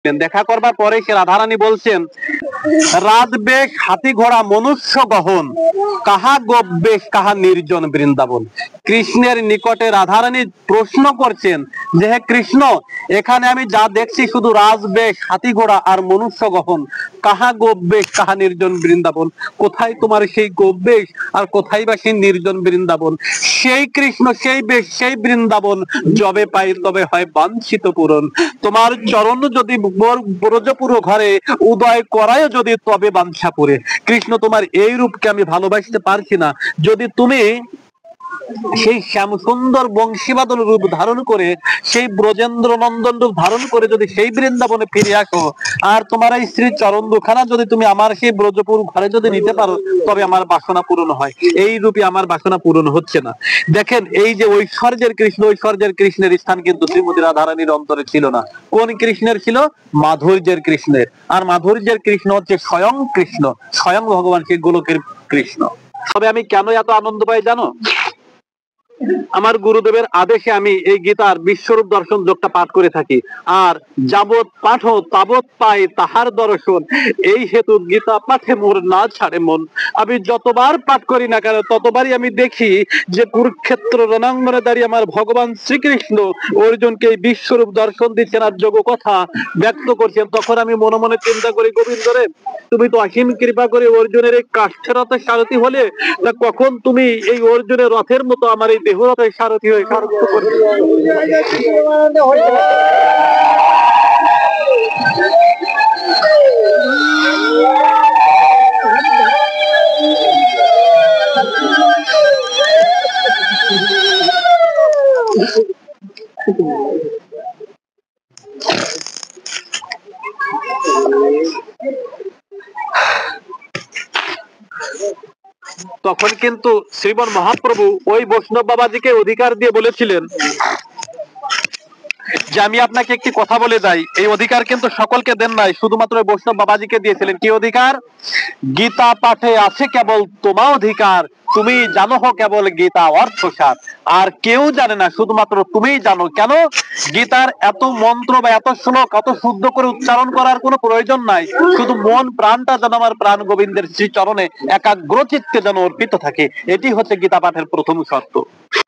দেখা করবার পরে সে রাধারানী বলছেন, রাজবেশ হাতি ঘোড়া মনুষ্য গহন, কাহা গোপবেশ কাহা নির্জন বৃন্দাবন। কৃষ্ণের নিকটে রাধারানী প্রশ্ন করছেন যে হে কৃষ্ণ, এখানে আমি যা দেখছি শুধু রাজবেশ হাতি ঘোড়া আর মনুষ্য গহন, কাহা গোপবেশ কাহা নির্জন বৃন্দাবন। কোথায় তোমার সেই গোপবেশ আর কোথায় বা সেই নির্জন বৃন্দাবন? সেই কৃষ্ণ, সেই বেশ, সেই বৃন্দাবন যবে পাই তবে হয় বাঞ্ছিত পূরণ। তোমার চরণ যদি ব্রজপুর ঘরে উদয় করায় যদি তবে বাঞ্ছা পুরে। কৃষ্ণ, তোমার এই রূপকে আমি ভালোবাসতে পারছি না। যদি তুমি সেই শ্যাম সুন্দর বংশীবাদন রূপ ধারণ করে, সেই ব্রজেন্দ্র নন্দন রূপ ধারণ করে যদি সেই বৃন্দাবনে ফিরে আসো, আর তোমার এই শ্রী চরণ দুখানা যদি তুমি আমার সেই ব্রজপুর ঘরে যদি নিতে পারো, তবে আমার বাসনা পূরণ হয়। এই রূপে আমার বাসনা পূরণ হচ্ছে না। দেখেন, এই যে ঐশ্বর্যের কৃষ্ণ, ঐশ্বর্যের কৃষ্ণের স্থান কিন্তু শ্রীমতী রাধারানীর অন্তরে ছিল না। কোন কৃষ্ণের ছিল? মাধুর্যের কৃষ্ণের। আর মাধুর্যের কৃষ্ণ হচ্ছে স্বয়ং কৃষ্ণ, স্বয়ং ভগবান সেই গোলকের কৃষ্ণ। তবে আমি কেন এত আনন্দ পাই জানো? আমার গুরুদেবের আদেশে আমি এই গীতার বিশ্বরূপ দর্শন যোগটা পাঠ করে থাকি। আর যাবৎ পাঠ তাবৎ পাই তাহার দর্শন, এই হেতু গীতা পাঠে মোর না ছাড়ে মন। আমি যতবার পাঠ করি না কেন, ততবারই আমি দেখি যে কুরুক্ষেত্র রণাঙ্গনে দাঁড়িয়ে আমার ভগবান শ্রীকৃষ্ণ অর্জুনকে এই বিশ্বরূপ দর্শন দিচ্ছেন আর যোগ কথা ব্যক্ত করছেন। তখন আমি মনে মনে চিন্তা করি, গোবিন্দ রে, তুমি তো অসীম কৃপা করে অর্জুনের এই কাষ্ঠের রথের সারথি হলে, তা কখন তুমি এই অর্জুনের রথের মতো আমার এই দেহ রথের সারথি হয়ে সারথ্য করবে? তখন কিন্তু শ্রীমন মহাপ্রভু ওই বৈষ্ণব বাবাজিকে অধিকার দিয়ে বলেছিলেন যে আমি আপনাকে একটি কথা বলে যাই। এই অধিকার কিন্তু সকলকে দেন নাই, শুধুমাত্র বৈষ্ণব বাবাজিকে দিয়েছিলেন। কি অধিকার? গীতা পাঠে আছে কেবল তোমা অধিকার, তুমি জানো কেবল গীতা অর্থসার। আর কেউ জানে না, শুধুমাত্র তুমিই জানো। কেন? গীতার এত মন্ত্র বা এত শ্লোক এত শুদ্ধ করে উচ্চারণ করার কোনো প্রয়োজন নাই। শুধু মন প্রাণটা যেন আমার প্রাণ গোবিন্দের শ্রী চরণে একাগ্র চিত্তে যেন অর্পিত থাকে, এটি হচ্ছে গীতা পাঠের প্রথম শর্ত।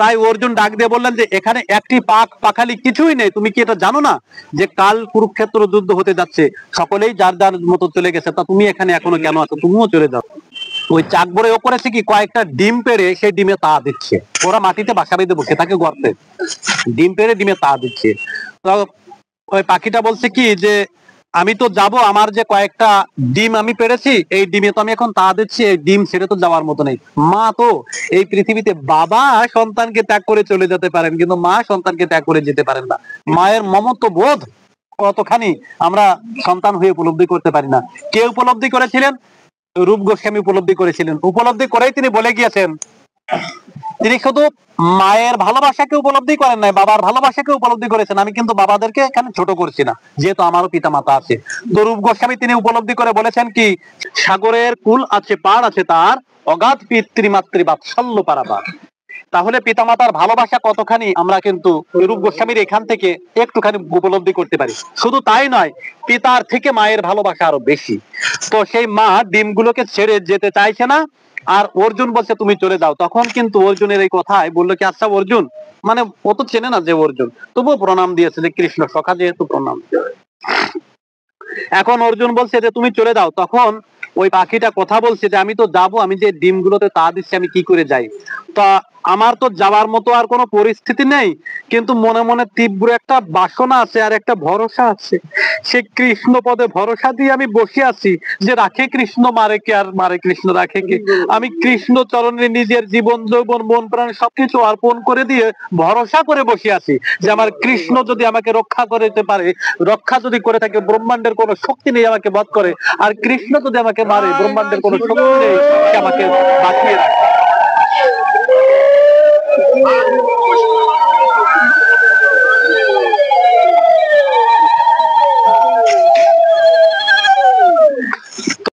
তাই অর্জুন ডাক দিয়ে বললেন যে এখানে একটি পাখালি কিছুই নেই। তুমি কি এটা জানো না যে কাল কুরুক্ষেত্র যুদ্ধ হতে যাচ্ছে, সকলেই যার যার মতো চলে গেছে, তা তুমি এখানে এখনো কেন আছো? তুমিও চলে যাও। ওই চাকবরে ও করেছে কি, কয়েকটা ডিম পেড়ে সেই ডিমে তা দিচ্ছে। ওরা মাটিতে বাসা বেঁধে বসে থাকে গর্তে, ডিম পেড়ে ডিমে তা দিচ্ছে। তো ওই পাখিটা বলছে কি যে আমি তো যাব, আমার যে কয়েকটা ডিম আমি পেরেছি, এই ডিমে তো আমি এখন তা দিচ্ছি, এই ডিম ছেড়ে তো যাওয়ার মতো নেই। মা তো এই পৃথিবীতে, বাবা সন্তানকে ত্যাগ করে চলে যেতে পারেন, কিন্তু মা সন্তানকে ত্যাগ করে যেতে পারেন না। মায়ের মমত্ব বোধ কতখানি আমরা সন্তান হয়ে উপলব্ধি করতে পারি না। কে উপলব্ধি করেছিলেন? রূপ গোস্বামী উপলব্ধি করেছিলেন। উপলব্ধি করেই তিনি বলে গিয়েছেন, তিনি শুধু মায়ের ভালোবাসাকে উপলব্ধি করেন নাই, বাবার ভালোবাসাকে উপলব্ধি করেছেন। আমি কিন্তু বাবাদেরকে এখানে ছোট করছি না, যেহেতু আমারও পিতা মাতা আছে। তো রূপ গোস্বামী তিনি উপলব্ধি করে বলেছেন কি, সাগরের কুল আছে পার আছে তার, অগাধ পিতৃমাতৃ বাৎসল্য পারাবার। তাহলে পিতামাতার ভালোবাসা কতখানি আমরা কিন্তু রূপ গোস্বামীর এখান থেকে একটুখানি উপলব্ধি করতে পারি। শুধু তাই নয়, পিতার থেকে মায়ের ভালোবাসা আরো বেশি। তো সেই মা ডিমগুলোকে ছেড়ে যেতে চাইছে না, আর অর্জুন বলছে তুমি চলে যাও। তখন কিন্তু অর্জুনের এই কথায় বললো কি, আচ্ছা অর্জুন, মানে ও তো চেনে না যে অর্জুন, তবুও প্রণাম দিয়েছে যে কৃষ্ণ সখা যেহেতু প্রণাম। এখন অর্জুন বলছে যে তুমি চলে যাও। তখন ওই পাখিটা কথা বলছে যে আমি তো যাবো, আমি যে ডিমগুলোতে তা দিচ্ছি আমি কি করে যাই? তা আমার তো যাওয়ার মতো আর কোনো পরিস্থিতি নেই, কিন্তু মনে মনে তীব্র একটা বাসনা আছে আর একটা ভরসা আছে। সে কৃষ্ণ পদে ভরসা দিয়ে আমি বসে আছি যে রাখে কৃষ্ণ মারে কে, আর মারে কৃষ্ণ রাখে কে। আমি কৃষ্ণ চরণে নিজের জীবন যৌবন মন প্রাণ সবকিছু অর্পণ করে দিয়ে ভরসা করে বসে আছি যে আমার কৃষ্ণ যদি আমাকে রক্ষা করতে পারে, রক্ষা যদি করে থাকে, ব্রহ্মাণ্ডের কোনো শক্তি নেই আমাকে বধ করে। আর কৃষ্ণ যদি আমাকে মারে, ব্রহ্মাণ্ডের কোনো শক্তি নেই সে আমাকে বাঁচিয়ে রাখে।